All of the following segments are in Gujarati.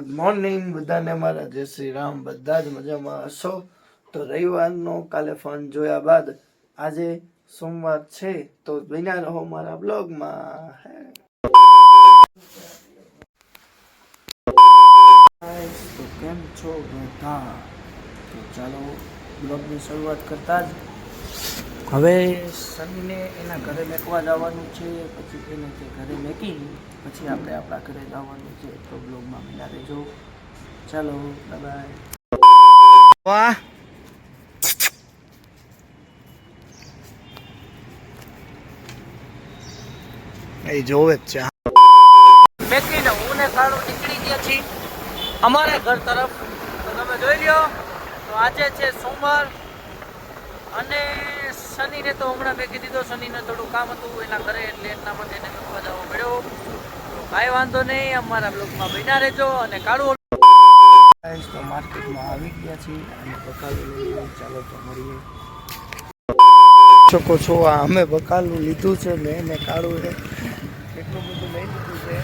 ગુડ મોર્નિંગ બધાને મારા જય શ્રી રામ. બધા જ મજામાં હશો. તો રવિવારનો કાલે ફોન જોયા બાદ આજે સોમવાર છે તો બન્યા રહો મારા બ્લોગમાં. તો કેમ છો બધા? તો ચાલો બ્લોગની શરૂઆત કરતા જ હવે સનીને એના ઘરે મેકવા જવાનું છે. પછી એને તે ઘરે મેકી પછી આપણે આપણા ઘરે જવાનું છે. તો બ્લોગમાં બન્યા રહેજો. ચાલો બાય બાય. વાહ એ જોવે જ છે. મેકીને હું ને કાળો નીકળી ગયા છીએ અમારા ઘર તરફ. તો તમે જોઈ લ્યો તો આજે છે સોમવાર અને શનિને તો હમણાં મેકી દીધો. શનિને થોડું કામ હતું એના ઘરે એટલે એના માટે એને મેકવા જવો પડ્યો. તો કાંઈ વાંધો નહીં, અમારા બ્લોગમાં બન્યા રહેજો. અને કાળું તો માર્કેટમાં આવી ગયા છીએ અને બકાલું લઈ ચાલો તો મળીએ. શકો છો આ અમે બકાલું લીધું છે મેં ને કાળું એટલું બધું લઈ લીધું છે.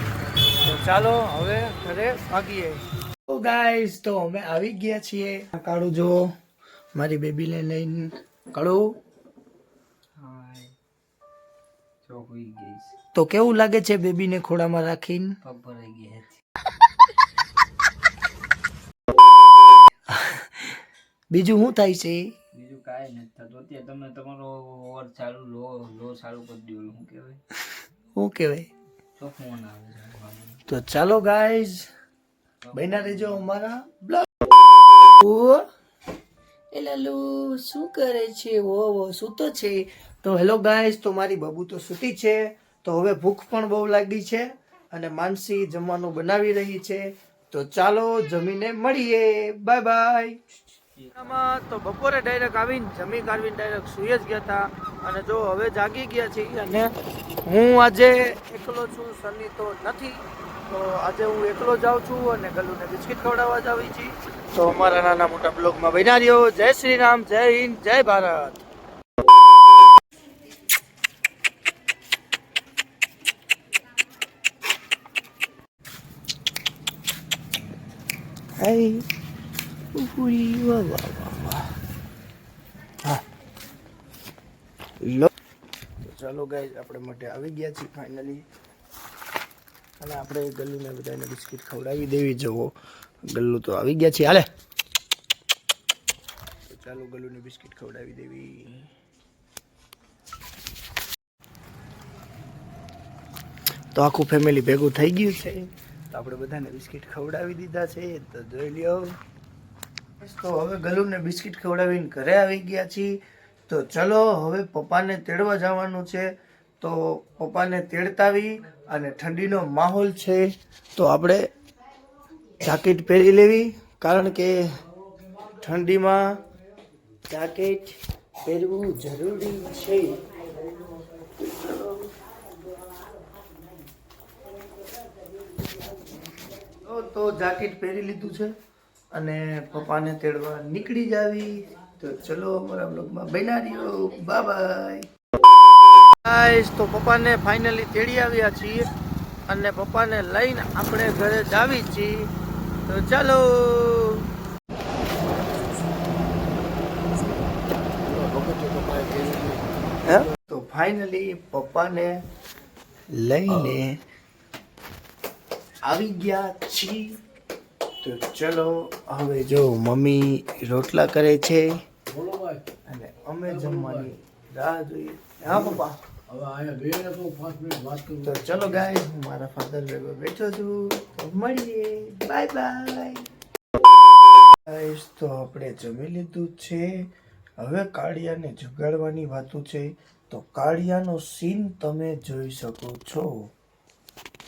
તો ચાલો હવે ઘરે ભાગીએ. તો ગાઈસ તો અમે આવી ગયા છીએ. કાળું જો મારી બેબીને લઈને. કાળું તો કેવું લાગે છે બેબીને ખોડામાં રાખીને? બીજું શું થાય છે? બીજું કાંઈ નથી થતું. અત્યારે તમે તમારો ઓવર ચાલુ લો ચાલુ કરી દો. શું કહેવાય તો ફોન આવે છે. તો ચાલો ગાઈઝ બન્યા રહેજો અમારા બ્લોગ. એ લાલુ શું કરે છે? વો સૂતો છે. તો હેલો ગાઈઝ, તો મારી બબુ તો સૂતી છે. તો હવે ભૂખ પણ બહુ લાગી છે અને માનસી જમવાનું બનાવી રહી છે. તો ચાલો જમીને મળીએ. Bye bye. તો બપોરે ડાયરેક્ટ આવીને જમી કાઢવીને ડાયરેક્ટ સુઈ જ ગયા હતા. અને જો હવે જાગી ગયા છીએ અને હું આજે એકલો છું, સની તો નથી. તો આજે હું એકલો જાઉં છું અને ગલુને બિસ્કિટ ખવડાવવા જાવી છીએ. તો અમારા નાના મોટા બ્લોગમાં બન્યા રહ્યો. જય શ્રી રામ, જય હિન્દ, જય ભારત. હાય ઉહુરી વાહ વાહ વાહ. હા લો તો ચાલો ગાઈઝ આપણે માટે આવી ગયા છીએ ફાઇનલી. અને આપણે ગલ્લુને બધાને બિસ્કિટ ખવડાવી દેવી. જવો ગલ્લુ તો આવી ગયા છે. હાલે તો ચાલો ગલ્લુને બિસ્કિટ ખવડાવી દેવી. તો આખું ફેમિલી ભેગું થઈ ગયું છે. તો આપણે બધાને બિસ્કિટ ખવડાવી દીધા છે. તો જોઈ લ્યો. તો હવે ગલ્લુને બિસ્કિટ ખવડાવીને ઘરે આવી ગયા છીએ. તો ચલો હવે પપ્પાને તેડવા જવાનું છે. તો પપ્પાને તેડતાવી અને ઠંડીનો માહોલ છે તો આપણે જાકેટ પહેરી લેવી. કારણ કે ઠંડીમાં જાકેટ પહેરવું જરૂરી છે. તો જાકેટ પહેરી લીધું છે અને પપ્પાને તેડવા નીકળી જાવી. તો ચલો અમારા બ્લોગમાં બન્યા રહ્યો. Bye bye. ગાઈસ તો પપ્પાને ફાઇનલી તેડી આવ્યા છીએ અને પપ્પાને લઈને આપણે ઘરે જાવી છીએ. તો ચાલો. તો ફાઇનલી પપ્પાને લઈને આવી ગયા છીએ. તો ચલો હવે જો મમ્મી રોટલા કરે છે અને અમે જમવાની રાહ જોઈએ. હા પપ્પા. તો ચલો ગાઈસ હું મારા ફાધર ભેગો બેઠો છું. તો મળીએ. Bye bye. ગાઈસ તો આપણે જમી લીધું છે. હવે કાળિયાને જગાડવાની વાતું છે. તો કાળિયાનો સીન તમે જોઈ શકો છો.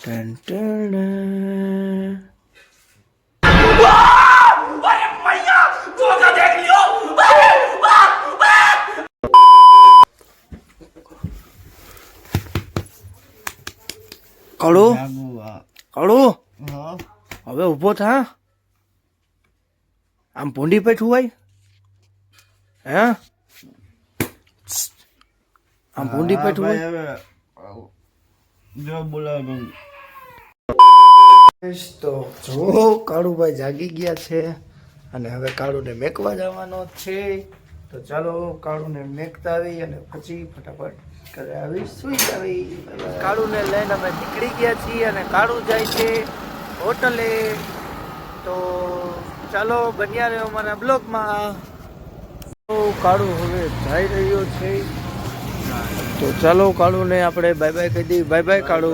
Ton ton. કાળું હવે ઉભો થા. આમ ભૂંડી પેઠું હોય હે? આમ ભૂંડી પેઠું હોય. જો બોલાવો તો જો કાળુભાઈ જાગી ગયા છે અને હવે કાળુને મેકવા જવાનો છે. તો ચાલો કાળુને મેકતા આવી અને પછી ફટાફટ ઘરે આવી સુઈ આવી. કાળુને લઈને અમે નીકળી ગયા છીએ અને કાળુ જાય છે હોટલે. તો ચાલો બન્યા રહ્યો અમારા બ્લોગમાં. તો કાળુ હવે જઈ રહ્યો છે. તો ચાલો કાળુને આપણે બાય બાય કહી દઈએ. બાય બાય કાળુ.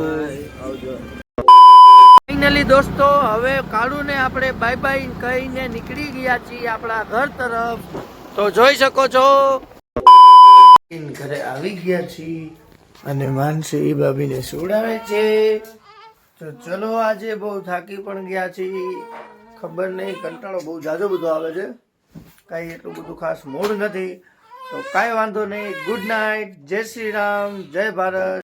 ફાઇનલી દોસ્તો હવે કાળુને આપણે બાય બાય કહીને નીકળી ગયા છીએ આપણા ઘર તરફ. તો જોઈ શકો છો ઘરે આવી ગયા છીએ અને માનસી ભાભીને સુવડાવે છે. તો ચલો આજે બહુ થાકી પણ ગયા છીએ. ખબર નહીં કંટાળો બહુ જાજો બધો આવે છે. કાંઈ એટલું બધું ખાસ મૂડ નથી. તો કાંઈ વાંધો નહીં. Good night. જય શ્રી રામ. જય ભારત.